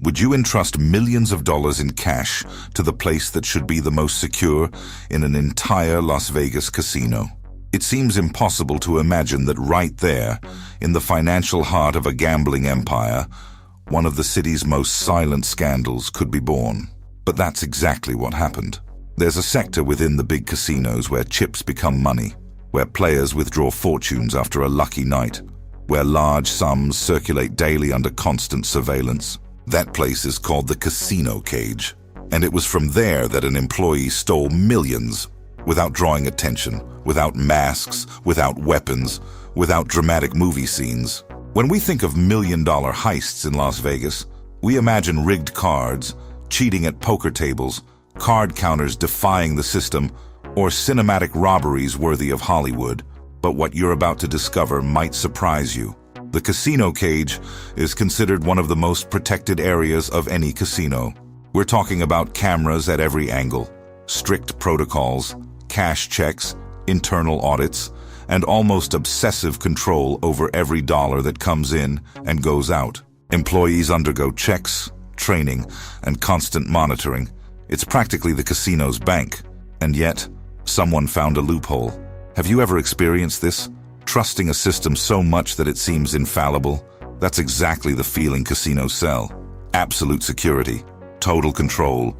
Would you entrust millions of dollars in cash to the place that should be the most secure in an entire Las Vegas casino? It seems impossible to imagine that right there, in the financial heart of a gambling empire, one of the city's most silent scandals could be born. But that's exactly what happened. There's a sector within the big casinos where chips become money, where players withdraw fortunes after a lucky night, where large sums circulate daily under constant surveillance. That place is called the casino cage, and it was from there that an employee stole millions, without drawing attention, without masks, without weapons, without dramatic movie scenes. When we think of million-dollar heists in Las Vegas, we imagine rigged cards, cheating at poker tables, card counters defying the system, or cinematic robberies worthy of Hollywood. But what you're about to discover might surprise you. The casino cage is considered one of the most protected areas of any casino. We're talking about cameras at every angle, strict protocols, cash checks, internal audits, and almost obsessive control over every dollar that comes in and goes out. Employees undergo checks, training, and constant monitoring. It's practically the casino's bank. And yet, someone found a loophole. Have you ever experienced this? Trusting a system so much that it seems infallible? That's exactly the feeling casinos sell. Absolute security, total control,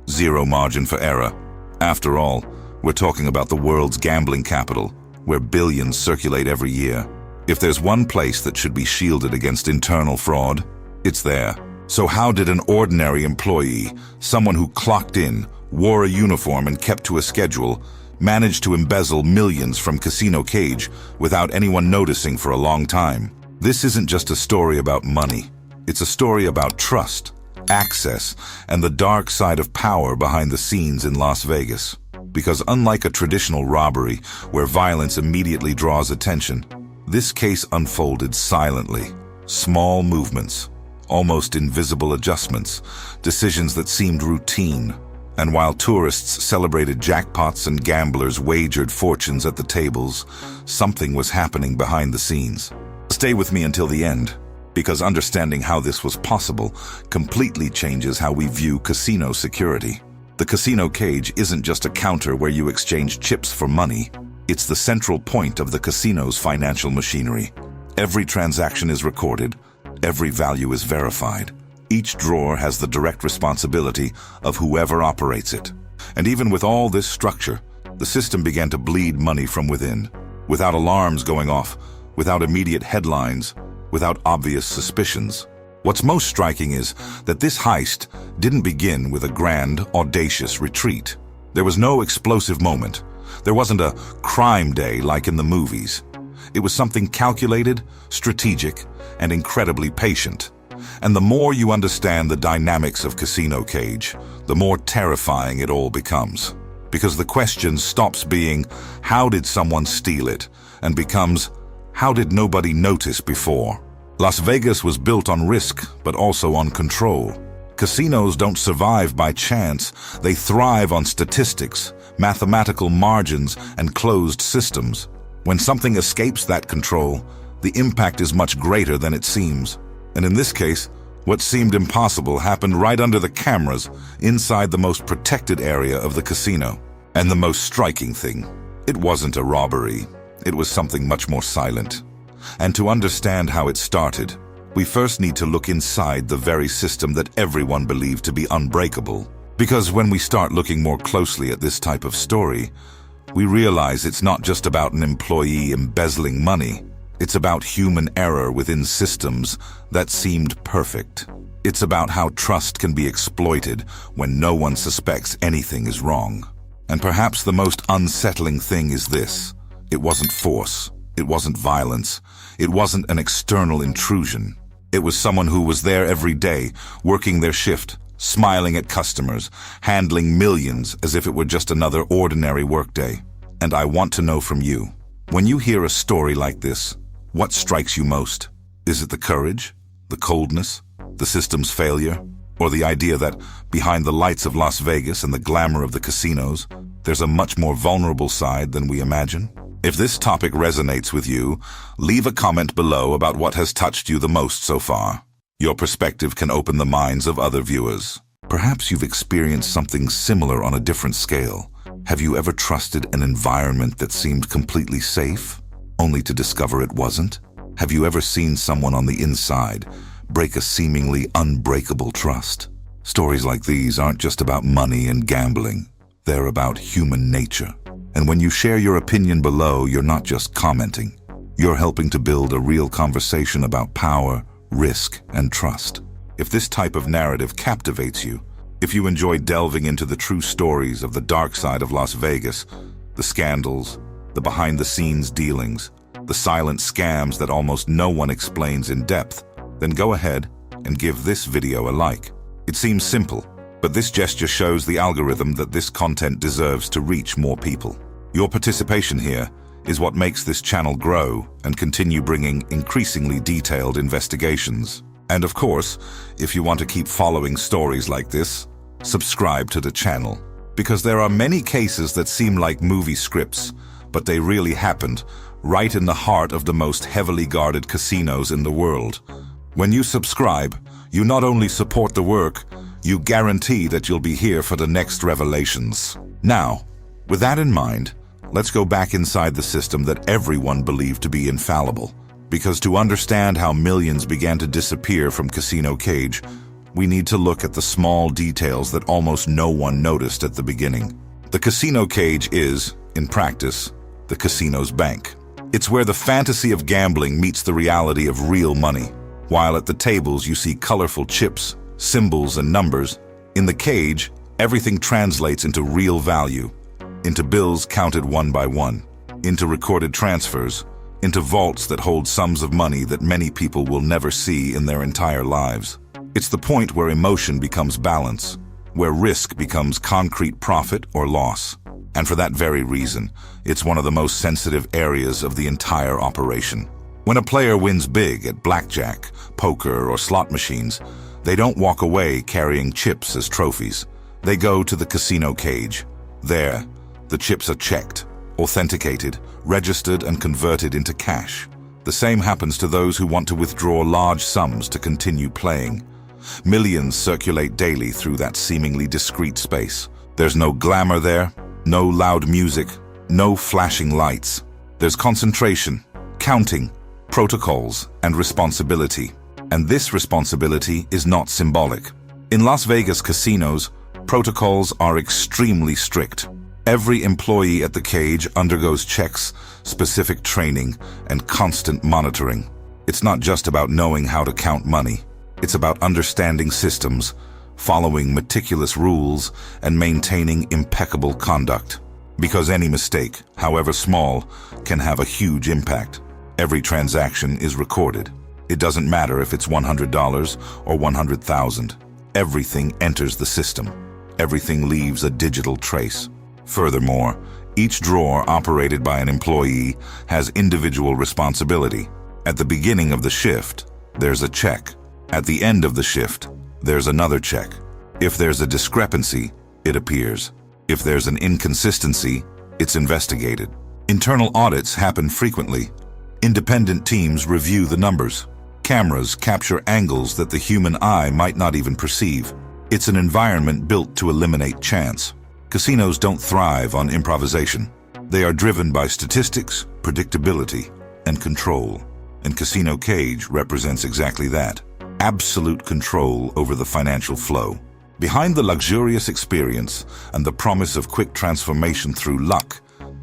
zero margin for error. After all, we're talking about the world's gambling capital, where billions circulate every year. If there's one place that should be shielded against internal fraud, it's there. So how did an ordinary employee, someone who clocked in, wore a uniform and kept to a schedule, manage to embezzle millions from Casino Cage without anyone noticing for a long time? This isn't just a story about money. It's a story about trust, access, and the dark side of power behind the scenes in Las Vegas. Because unlike a traditional robbery where violence immediately draws attention, this case unfolded silently. Small movements, almost invisible adjustments, decisions that seemed routine. And while tourists celebrated jackpots and gamblers wagered fortunes at the tables, something was happening behind the scenes. Stay with me until the end, because understanding how this was possible completely changes how we view casino security. The casino cage isn't just a counter where you exchange chips for money. It's the central point of the casino's financial machinery. Every transaction is recorded, every value is verified. Each drawer has the direct responsibility of whoever operates it. And even with all this structure, the system began to bleed money from within, without alarms going off, without immediate headlines, without obvious suspicions. What's most striking is that this heist didn't begin with a grand, audacious retreat. There was no explosive moment. There wasn't a crime day like in the movies. It was something calculated, strategic, and incredibly patient. And the more you understand the dynamics of Casino Cage, the more terrifying it all becomes. Because the question stops being, how did someone steal it? And becomes, how did nobody notice before? Las Vegas was built on risk, but also on control. Casinos don't survive by chance. They thrive on statistics, mathematical margins, and closed systems. When something escapes that control, the impact is much greater than it seems. And in this case, what seemed impossible happened right under the cameras inside the most protected area of the casino. And the most striking thing, it wasn't a robbery. It was something much more silent. And to understand how it started, we first need to look inside the very system that everyone believed to be unbreakable. Because when we start looking more closely at this type of story, we realize it's not just about an employee embezzling money. It's about human error within systems that seemed perfect. It's about how trust can be exploited when no one suspects anything is wrong. And perhaps the most unsettling thing is this. It wasn't force. It wasn't violence. It wasn't an external intrusion. It was someone who was there every day, working their shift, smiling at customers, handling millions as if it were just another ordinary workday. And I want to know from you, when you hear a story like this, what strikes you most? Is it the courage, the coldness, the system's failure, or the idea that behind the lights of Las Vegas and the glamour of the casinos, there's a much more vulnerable side than we imagine? If this topic resonates with you, leave a comment below about what has touched you the most so far. Your perspective can open the minds of other viewers. Perhaps you've experienced something similar on a different scale. Have you ever trusted an environment that seemed completely safe, only to discover it wasn't? Have you ever seen someone on the inside break a seemingly unbreakable trust? Stories like these aren't just about money and gambling. They're about human nature. And when you share your opinion below, you're not just commenting. You're helping to build a real conversation about power, risk, and trust. If this type of narrative captivates you, if you enjoy delving into the true stories of the dark side of Las Vegas, the scandals, the behind-the-scenes dealings, the silent scams that almost no one explains in depth, then go ahead and give this video a like. It seems simple, but this gesture shows the algorithm that this content deserves to reach more people. Your participation here is what makes this channel grow and continue bringing increasingly detailed investigations. And of course, if you want to keep following stories like this, subscribe to the channel. Because there are many cases that seem like movie scripts, but they really happened right in the heart of the most heavily guarded casinos in the world. When you subscribe, you not only support the work, you guarantee that you'll be here for the next revelations. Now, with that in mind, let's go back inside the system that everyone believed to be infallible. Because to understand how millions began to disappear from Casino Cage, we need to look at the small details that almost no one noticed at the beginning. The Casino Cage is, in practice, the casino's bank. It's where the fantasy of gambling meets the reality of real money. While at the tables you see colorful chips, symbols, and numbers, in the cage, everything translates into real value, into bills counted one by one, into recorded transfers, into vaults that hold sums of money that many people will never see in their entire lives. It's the point where emotion becomes balance, where risk becomes concrete profit or loss. And for that very reason, it's one of the most sensitive areas of the entire operation. When a player wins big at blackjack, poker, or slot machines, they don't walk away carrying chips as trophies. They go to the casino cage. There, the chips are checked, authenticated, registered, and converted into cash. The same happens to those who want to withdraw large sums to continue playing. Millions circulate daily through that seemingly discreet space. There's no glamour there, no loud music, no flashing lights. There's concentration, counting, protocols, and responsibility. And this responsibility is not symbolic. In Las Vegas casinos, protocols are extremely strict. Every employee at the cage undergoes checks, specific training, and constant monitoring. It's not just about knowing how to count money. It's about understanding systems, following meticulous rules, and maintaining impeccable conduct. Because any mistake, however small, can have a huge impact. Every transaction is recorded. It doesn't matter if it's $100 or $100,000. Everything enters the system. Everything leaves a digital trace. Furthermore, each drawer operated by an employee has individual responsibility. At the beginning of the shift, there's a check. At the end of the shift, there's another check. If there's a discrepancy, it appears. If there's an inconsistency, it's investigated. Internal audits happen frequently. Independent teams review the numbers. Cameras capture angles that the human eye might not even perceive. It's an environment built to eliminate chance. Casinos don't thrive on improvisation. They are driven by statistics, predictability, and control. And Casino Cage represents exactly that. Absolute control over the financial flow. Behind the luxurious experience and the promise of quick transformation through luck,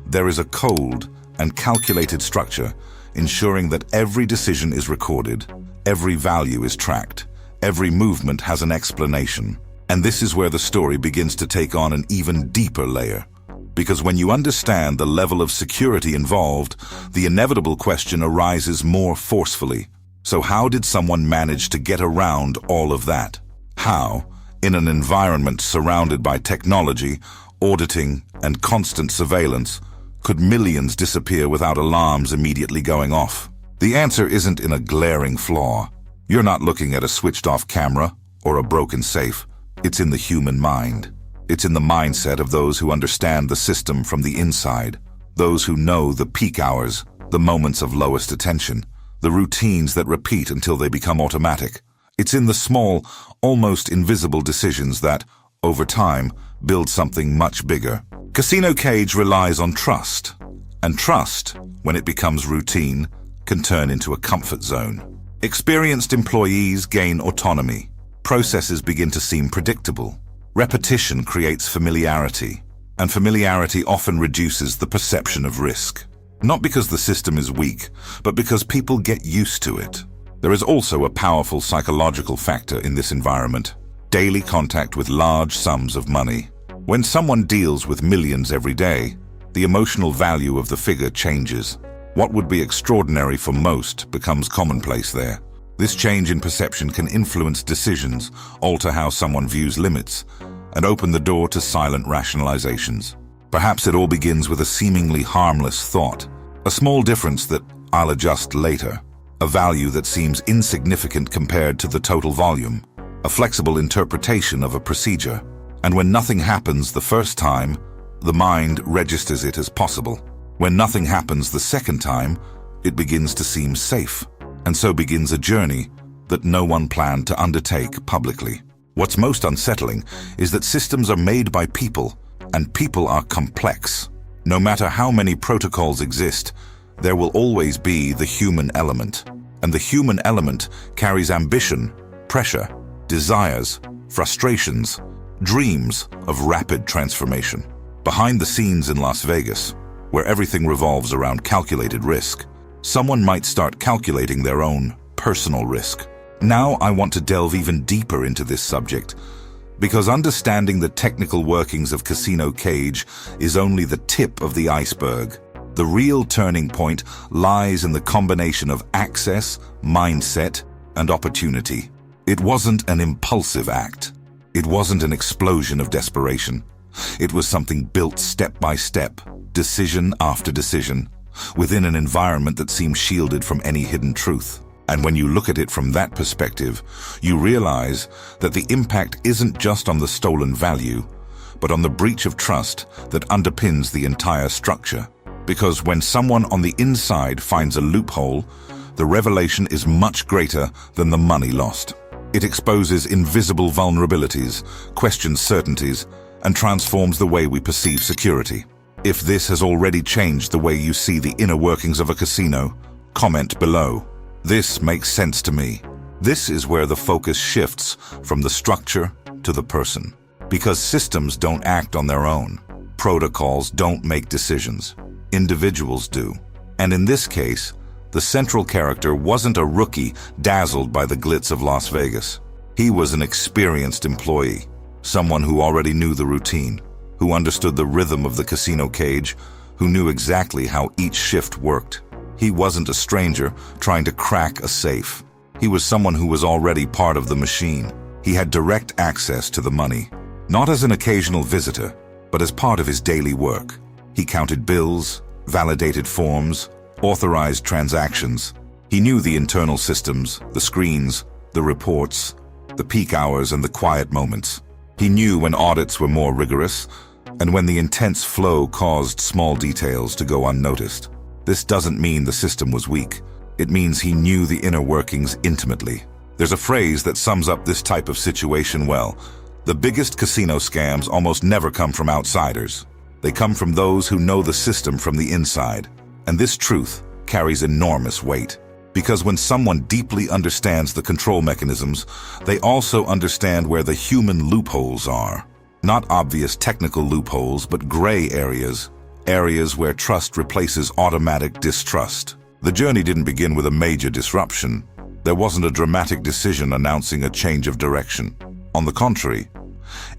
there is a cold and calculated structure ensuring that every decision is recorded, every value is tracked, every movement has an explanation. And this is where the story begins to take on an even deeper layer. Because when you understand the level of security involved, the inevitable question arises more forcefully. So how did someone manage to get around all of that? How, in an environment surrounded by technology, auditing, and constant surveillance, could millions disappear without alarms immediately going off? The answer isn't in a glaring flaw. You're not looking at a switched-off camera or a broken safe. It's in the human mind. It's in the mindset of those who understand the system from the inside, those who know the peak hours, the moments of lowest attention, the routines that repeat until they become automatic, It's in the small, almost invisible decisions that, over time, build something much bigger. Casino Cage relies on trust, and trust, when it becomes routine, can turn into a comfort zone. Experienced employees gain autonomy. Processes begin to seem predictable. Repetition creates familiarity, and familiarity often reduces the perception of risk. Not because the system is weak, but because people get used to it. There is also a powerful psychological factor in this environment: daily contact with large sums of money. When someone deals with millions every day, the emotional value of the figure changes. What would be extraordinary for most becomes commonplace there. This change in perception can influence decisions, alter how someone views limits, and open the door to silent rationalizations. Perhaps it all begins with a seemingly harmless thought, a small difference that I'll adjust later, a value that seems insignificant compared to the total volume, a flexible interpretation of a procedure. And when nothing happens the first time, the mind registers it as possible. When nothing happens the second time, it begins to seem safe, and so begins a journey that no one planned to undertake publicly. What's most unsettling is that systems are made by people, and people are complex. No matter how many protocols exist, there will always be the human element. And the human element carries ambition, pressure, desires, frustrations, dreams of rapid transformation. Behind the scenes in Las Vegas, where everything revolves around calculated risk, someone might start calculating their own personal risk. Now I want to delve even deeper into this subject, because understanding the technical workings of Casino Cage is only the tip of the iceberg. The real turning point lies in the combination of access, mindset, and opportunity. It wasn't an impulsive act. It wasn't an explosion of desperation. It was something built step by step, decision after decision, within an environment that seemed shielded from any hidden truth. And when you look at it from that perspective, you realize that the impact isn't just on the stolen value, but on the breach of trust that underpins the entire structure. Because when someone on the inside finds a loophole, the revelation is much greater than the money lost. It exposes invisible vulnerabilities, questions certainties, and transforms the way we perceive security. If this has already changed the way you see the inner workings of a casino, comment below. This makes sense to me. This is where the focus shifts from the structure to the person. Because systems don't act on their own. Protocols don't make decisions. Individuals do. And in this case, the central character wasn't a rookie dazzled by the glitz of Las Vegas. He was an experienced employee, someone who already knew the routine, who understood the rhythm of the casino cage, who knew exactly how each shift worked. He wasn't a stranger trying to crack a safe. He was someone who was already part of the machine. He had direct access to the money, not as an occasional visitor, but as part of his daily work. He counted bills, validated forms, authorized transactions. He knew the internal systems, the screens, the reports, the peak hours and the quiet moments. He knew when audits were more rigorous and when the intense flow caused small details to go unnoticed. This doesn't mean the system was weak. It means he knew the inner workings intimately. There's a phrase that sums up this type of situation well. The biggest casino scams almost never come from outsiders. They come from those who know the system from the inside. And this truth carries enormous weight. Because when someone deeply understands the control mechanisms, they also understand where the human loopholes are. Not obvious technical loopholes, but gray areas. Areas where trust replaces automatic distrust. The journey didn't begin with a major disruption. There wasn't a dramatic decision announcing a change of direction. On the contrary,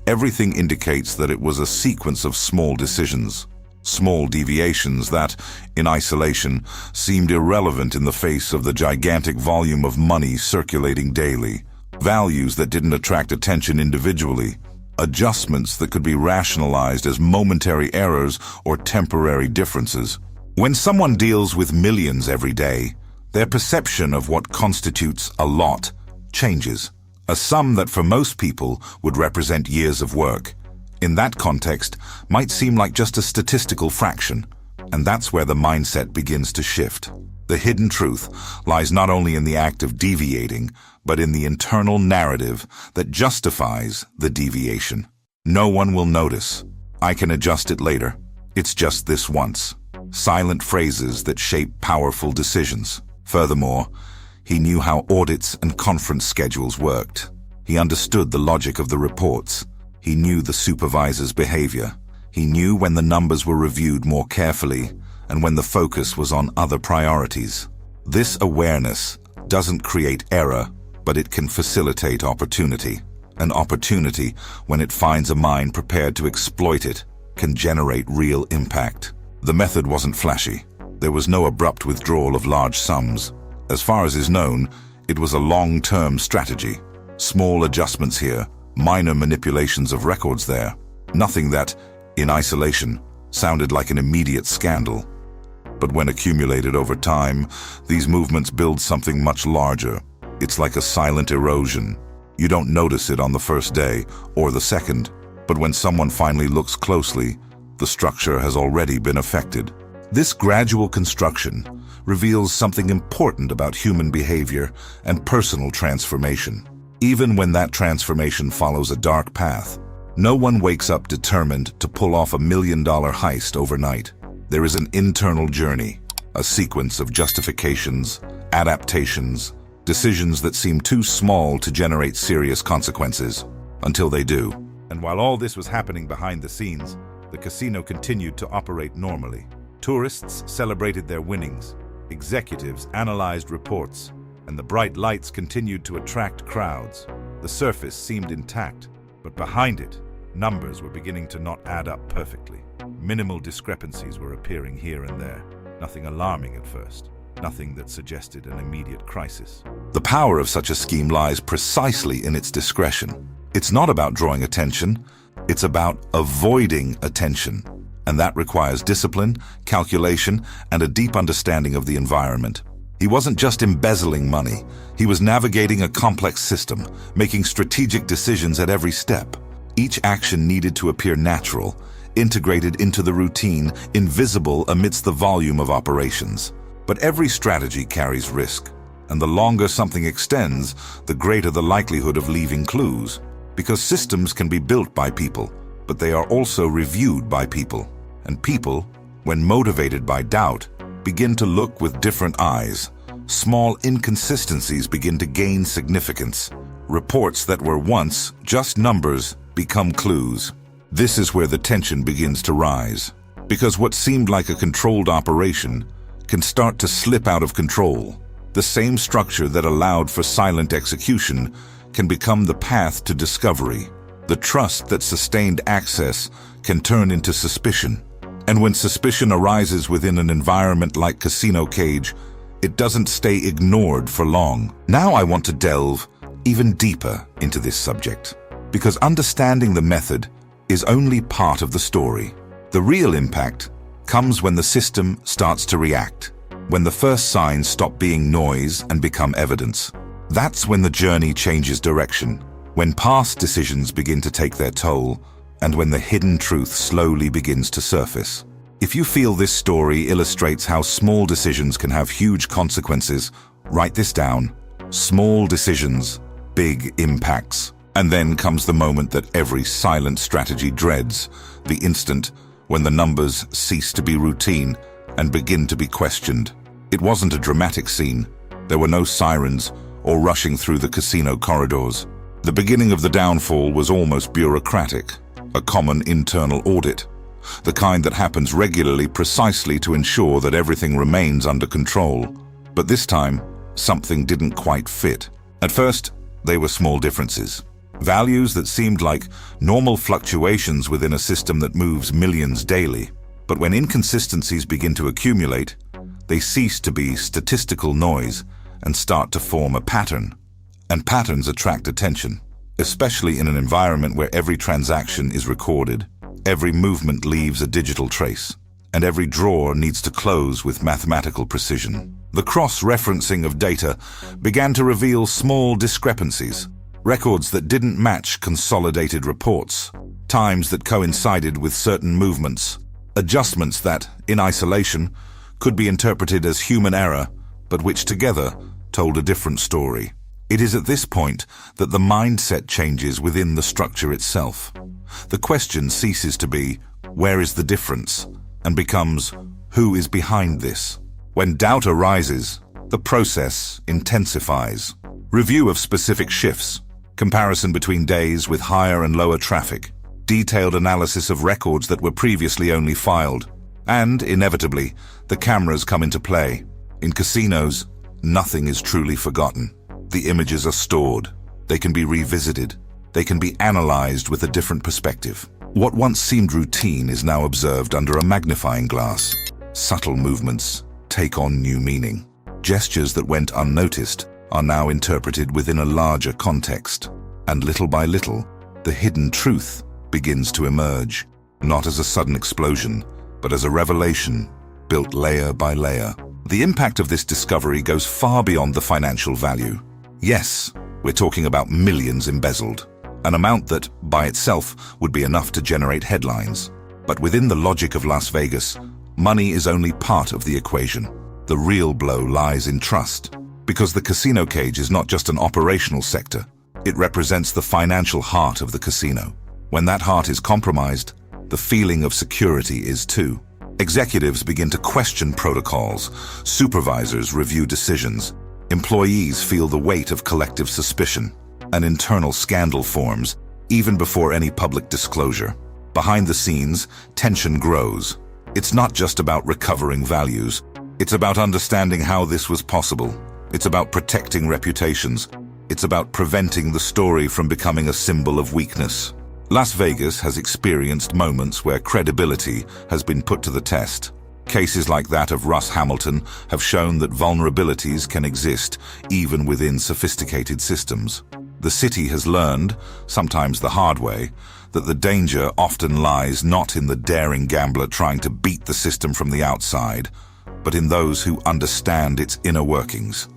everything indicates that it was a sequence of small decisions, small deviations that, in isolation, seemed irrelevant in the face of the gigantic volume of money circulating daily. Values that didn't attract attention individually. Adjustments that could be rationalized as momentary errors or temporary differences. When someone deals with millions every day, their perception of what constitutes a lot changes. A sum that for most people would represent years of work, in that context, might seem like just a statistical fraction. And that's where the mindset begins to shift. The hidden truth lies not only in the act of deviating, but in the internal narrative that justifies the deviation. No one will notice. I can adjust it later. It's just this once. Silent phrases that shape powerful decisions. Furthermore, he knew how audits and conference schedules worked. He understood the logic of the reports. He knew the supervisor's behavior. He knew when the numbers were reviewed more carefully and when the focus was on other priorities. This awareness doesn't create error, but it can facilitate opportunity. An opportunity, when it finds a mind prepared to exploit it, can generate real impact. The method wasn't flashy. There was no abrupt withdrawal of large sums. As far as is known, it was a long-term strategy. Small adjustments here, minor manipulations of records there. Nothing that, in isolation, sounded like an immediate scandal. But when accumulated over time, these movements build something much larger. It's like a silent erosion. You don't notice it on the first day or the second, but when someone finally looks closely, the structure has already been affected. This gradual construction reveals something important about human behavior and personal transformation. Even when that transformation follows a dark path, no one wakes up determined to pull off $1 million heist overnight. There is an internal journey, a sequence of justifications, adaptations, decisions that seem too small to generate serious consequences, until they do. And while all this was happening behind the scenes, the casino continued to operate normally. Tourists celebrated their winnings, executives analyzed reports, and the bright lights continued to attract crowds. The surface seemed intact, but behind it, numbers were beginning to not add up perfectly. Minimal discrepancies were appearing here and there, nothing alarming at first, nothing that suggested an immediate crisis. The power of such a scheme lies precisely in its discretion. It's not about drawing attention, it's about avoiding attention. And that requires discipline, calculation, and a deep understanding of the environment. He wasn't just embezzling money, he was navigating a complex system, making strategic decisions at every step. Each action needed to appear natural, integrated into the routine, invisible amidst the volume of operations. But every strategy carries risk, and the longer something extends, the greater the likelihood of leaving clues. Because systems can be built by people, but they are also reviewed by people. And people, when motivated by doubt, begin to look with different eyes. Small inconsistencies begin to gain significance. Reports that were once just numbers become clues. This is where the tension begins to rise, because what seemed like a controlled operation can start to slip out of control. The same structure that allowed for silent execution can become the path to discovery. The trust that sustained access can turn into suspicion. And when suspicion arises within an environment like Casino Cage, it doesn't stay ignored for long. Now I want to delve even deeper into this subject, because understanding the method is only part of the story. The real impact comes when the system starts to react, when the first signs stop being noise and become evidence. That's when the journey changes direction, when past decisions begin to take their toll, and when the hidden truth slowly begins to surface. If you feel this story illustrates how small decisions can have huge consequences, write this down. Small decisions, big impacts. And then comes the moment that every silent strategy dreads, the instant when the numbers cease to be routine and begin to be questioned. It wasn't a dramatic scene. There were no sirens or rushing through the casino corridors. The beginning of the downfall was almost bureaucratic, a common internal audit, the kind that happens regularly precisely to ensure that everything remains under control. But this time, something didn't quite fit. At first, they were small differences. Values that seemed like normal fluctuations within a system that moves millions daily. But when inconsistencies begin to accumulate, they cease to be statistical noise and start to form a pattern. And patterns attract attention, especially in an environment where every transaction is recorded, every movement leaves a digital trace, and every drawer needs to close with mathematical precision. The cross-referencing of data began to reveal small discrepancies. Records that didn't match consolidated reports, times that coincided with certain movements, Adjustments that, in isolation, could be interpreted as human error, but which together told a different story. It is at this point that the mindset changes within the structure itself. The question ceases to be, where is the difference, and becomes, who is behind this? When doubt arises, the process intensifies. Review of specific shifts, comparison between days with higher and lower traffic, detailed analysis of records that were previously only filed, and, inevitably, the cameras come into play. In casinos, nothing is truly forgotten. The images are stored. They can be revisited. They can be analyzed with a different perspective. What once seemed routine is now observed under a magnifying glass. Subtle movements take on new meaning. Gestures that went unnoticed are now interpreted within a larger context. And little by little, the hidden truth begins to emerge, not as a sudden explosion, but as a revelation, built layer by layer. The impact of this discovery goes far beyond the financial value. Yes, we're talking about millions embezzled, an amount that, by itself, would be enough to generate headlines. But within the logic of Las Vegas, money is only part of the equation. The real blow lies in trust, because the casino cage is not just an operational sector. It represents the financial heart of the casino. When that heart is compromised, the feeling of security is too. Executives begin to question protocols, supervisors review decisions, employees feel the weight of collective suspicion. An internal scandal forms, even before any public disclosure. Behind the scenes, tension grows. It's not just about recovering values. It's about understanding how this was possible. It's about protecting reputations. It's about preventing the story from becoming a symbol of weakness. Las Vegas has experienced moments where credibility has been put to the test. Cases like that of Russ Hamilton have shown that vulnerabilities can exist even within sophisticated systems. The city has learned, sometimes the hard way, that the danger often lies not in the daring gambler trying to beat the system from the outside, but in those who understand its inner workings.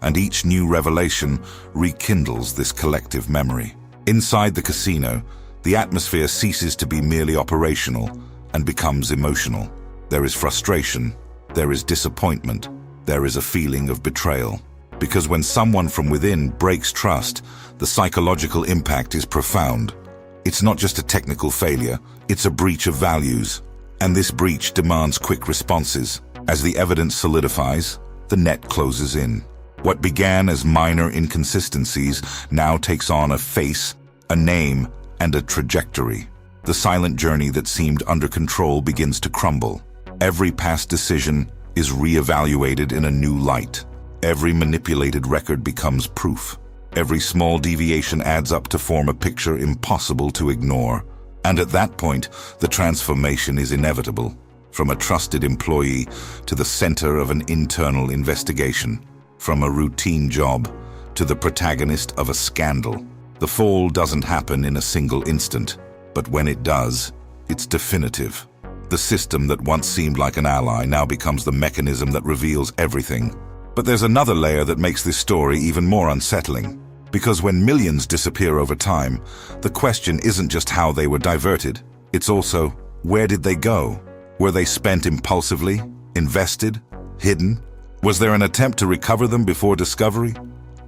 And each new revelation rekindles this collective memory. Inside the casino, the atmosphere ceases to be merely operational and becomes emotional. There is frustration, there is disappointment, there is a feeling of betrayal. Because when someone from within breaks trust, the psychological impact is profound. It's not just a technical failure, it's a breach of values. And this breach demands quick responses. As the evidence solidifies, the net closes in. What began as minor inconsistencies now takes on a face, a name, and a trajectory. The silent journey that seemed under control begins to crumble. Every past decision is re-evaluated in a new light. Every manipulated record becomes proof. Every small deviation adds up to form a picture impossible to ignore. And at that point, the transformation is inevitable. From a trusted employee to the center of an internal investigation. From a routine job to the protagonist of a scandal. The fall doesn't happen in a single instant, but when it does, it's definitive. The system that once seemed like an ally now becomes the mechanism that reveals everything. But there's another layer that makes this story even more unsettling. Because when millions disappear over time, the question isn't just how they were diverted. It's also, where did they go? Were they spent impulsively, invested, hidden? Was there an attempt to recover them before discovery?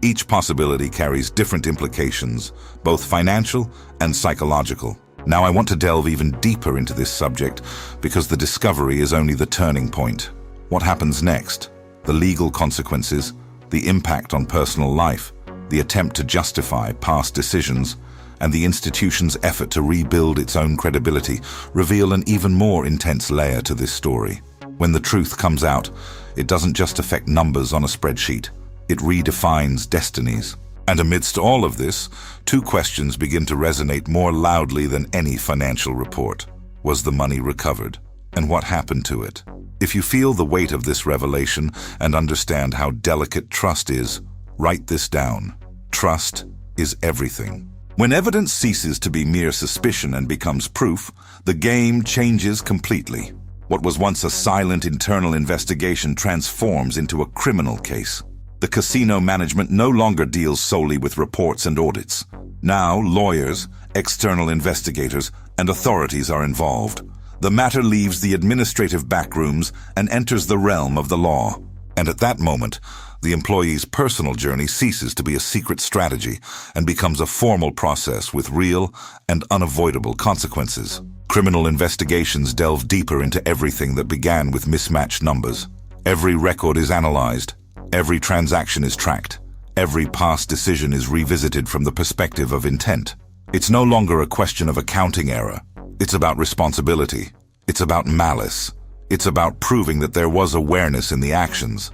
Each possibility carries different implications, both financial and psychological. Now I want to delve even deeper into this subject because the discovery is only the turning point. What happens next? The legal consequences, the impact on personal life, the attempt to justify past decisions, and the institution's effort to rebuild its own credibility reveal an even more intense layer to this story. When the truth comes out, it doesn't just affect numbers on a spreadsheet. It redefines destinies. And amidst all of this, two questions begin to resonate more loudly than any financial report. Was the money recovered? And what happened to it? If you feel the weight of this revelation and understand how delicate trust is, write this down. Trust is everything. When evidence ceases to be mere suspicion and becomes proof, the game changes completely. What was once a silent internal investigation transforms into a criminal case. The casino management no longer deals solely with reports and audits. Now, lawyers, external investigators, and authorities are involved. The matter leaves the administrative backrooms and enters the realm of the law. And at that moment, the employee's personal journey ceases to be a secret strategy and becomes a formal process with real and unavoidable consequences. Criminal investigations delve deeper into everything that began with mismatched numbers. Every record is analyzed, every transaction is tracked, every past decision is revisited from the perspective of intent. It's no longer a question of accounting error. It's about responsibility. It's about malice. It's about proving that there was awareness in the actions.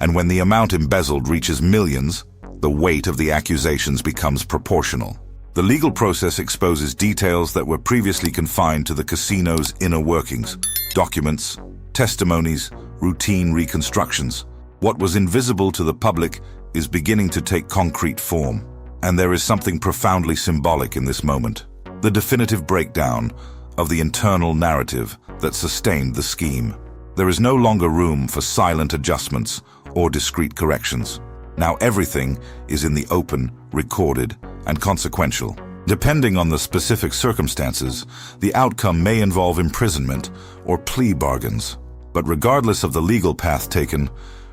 And when the amount embezzled reaches millions, the weight of the accusations becomes proportional. The legal process exposes details that were previously confined to the casino's inner workings: documents, testimonies, routine reconstructions. What was invisible to the public is beginning to take concrete form. And there is something profoundly symbolic in this moment: the definitive breakdown of the internal narrative that sustained the scheme. There is no longer room for silent adjustments or discrete corrections. Now everything is in the open, recorded, and consequential. Depending on the specific circumstances, the outcome may involve imprisonment or plea bargains. But regardless of the legal path taken,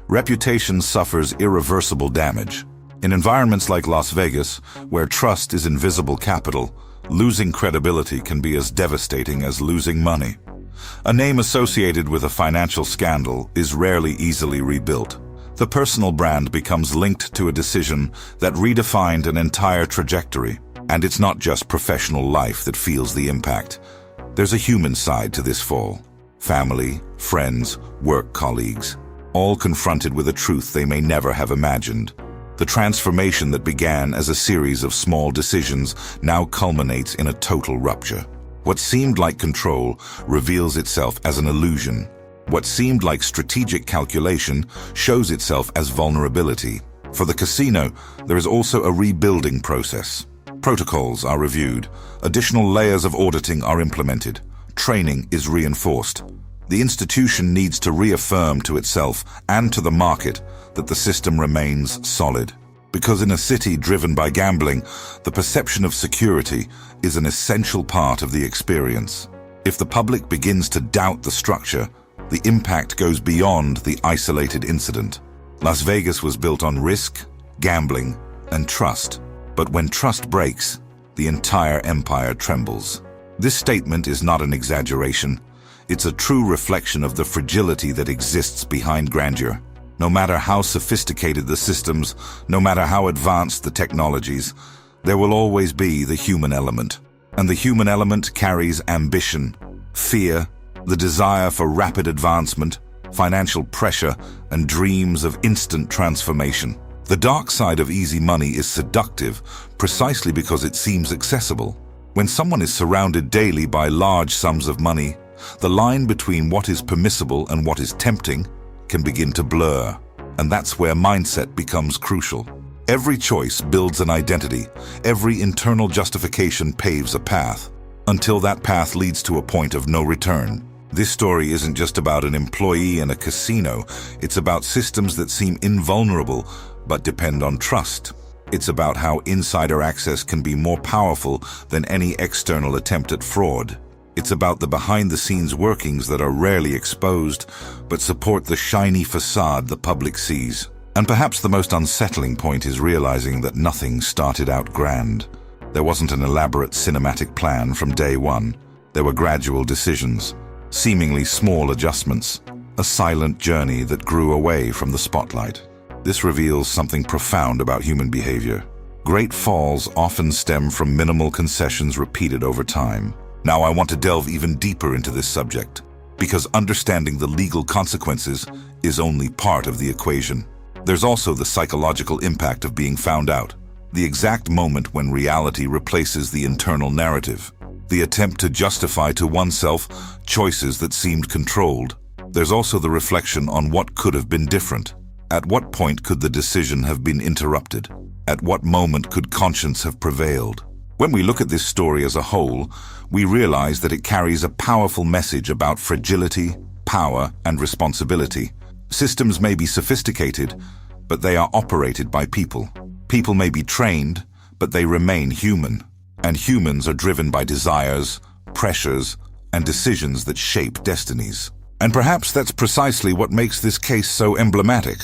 reputation suffers irreversible damage. In environments like Las Vegas, where trust is invisible capital, losing credibility can be as devastating as losing money. A name associated with a financial scandal is rarely easily rebuilt. The personal brand becomes linked to a decision that redefined an entire trajectory. And it's not just professional life that feels the impact. There's a human side to this fall. Family, friends, work colleagues, all confronted with a truth they may never have imagined. The transformation that began as a series of small decisions now culminates in a total rupture. What seemed like control reveals itself as an illusion. What seemed like strategic calculation shows itself as vulnerability. For the casino, there is also a rebuilding process. Protocols are reviewed, additional layers of auditing are implemented, training is reinforced. The institution needs to reaffirm to itself and to the market that the system remains solid. Because in a city driven by gambling, the perception of security is an essential part of the experience. If the public begins to doubt the structure, the impact goes beyond the isolated incident. Las Vegas was built on risk, gambling, and trust. But when trust breaks, the entire empire trembles. This statement is not an exaggeration. It's a true reflection of the fragility that exists behind grandeur. No matter how sophisticated the systems, no matter how advanced the technologies, there will always be the human element. And the human element carries ambition, fear, the desire for rapid advancement, financial pressure, and dreams of instant transformation. The dark side of easy money is seductive precisely because it seems accessible. When someone is surrounded daily by large sums of money, the line between what is permissible and what is tempting can begin to blur. And that's where mindset becomes crucial. Every choice builds an identity. Every internal justification paves a path, until that path leads to a point of no return. This story isn't just about an employee in a casino. It's about systems that seem invulnerable but depend on trust. It's about how insider access can be more powerful than any external attempt at fraud. It's about the behind-the-scenes workings that are rarely exposed, but support the shiny facade the public sees. And perhaps the most unsettling point is realizing that nothing started out grand. There wasn't an elaborate cinematic plan from day one. There were gradual decisions, seemingly small adjustments, a silent journey that grew away from the spotlight. This reveals something profound about human behavior. Great falls often stem from minimal concessions repeated over time. Now I want to delve even deeper into this subject, because understanding the legal consequences is only part of the equation. There's also the psychological impact of being found out, the exact moment when reality replaces the internal narrative, the attempt to justify to oneself choices that seemed controlled. There's also the reflection on what could have been different. At what point could the decision have been interrupted? At what moment could conscience have prevailed? When we look at this story as a whole, we realize that it carries a powerful message about fragility, power, and responsibility. Systems may be sophisticated, but they are operated by people. People may be trained, but they remain human. And humans are driven by desires, pressures, and decisions that shape destinies. And perhaps that's precisely what makes this case so emblematic.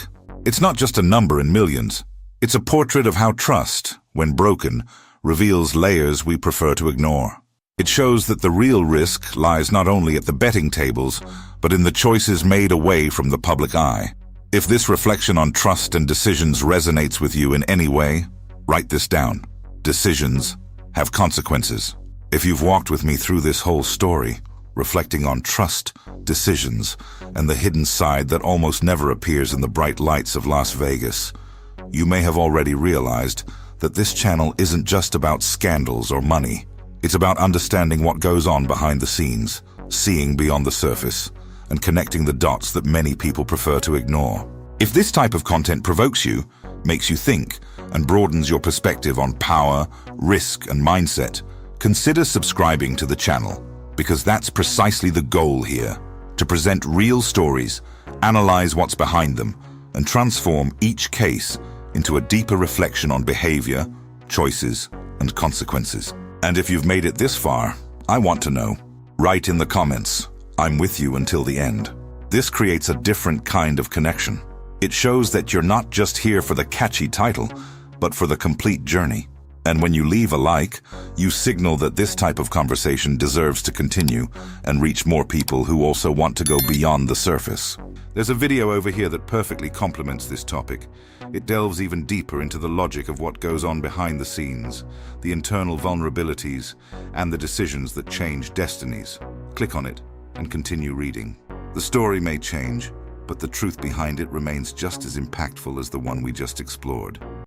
It's not just a number in millions. It's a portrait of how trust, when broken, reveals layers we prefer to ignore. It shows that the real risk lies not only at the betting tables, but in the choices made away from the public eye. If this reflection on trust and decisions resonates with you in any way, write this down. Decisions have consequences. If you've walked with me through this whole story, reflecting on trust, decisions, and the hidden side that almost never appears in the bright lights of Las Vegas, you may have already realized that this channel isn't just about scandals or money. It's about understanding what goes on behind the scenes, seeing beyond the surface, and connecting the dots that many people prefer to ignore. If this type of content provokes you, makes you think, and broadens your perspective on power, risk, and mindset, consider subscribing to the channel, because that's precisely the goal here: to present real stories, analyze what's behind them, and transform each case into a deeper reflection on behavior, choices, and consequences. And if you've made it this far, I want to know. Write in the comments, "I'm with you until the end." This creates a different kind of connection. It shows that you're not just here for the catchy title, but for the complete journey. And when you leave a like, you signal that this type of conversation deserves to continue and reach more people who also want to go beyond the surface. There's a video over here that perfectly complements this topic. It delves even deeper into the logic of what goes on behind the scenes, the internal vulnerabilities, and the decisions that change destinies. Click on it and continue reading. The story may change, but the truth behind it remains just as impactful as the one we just explored.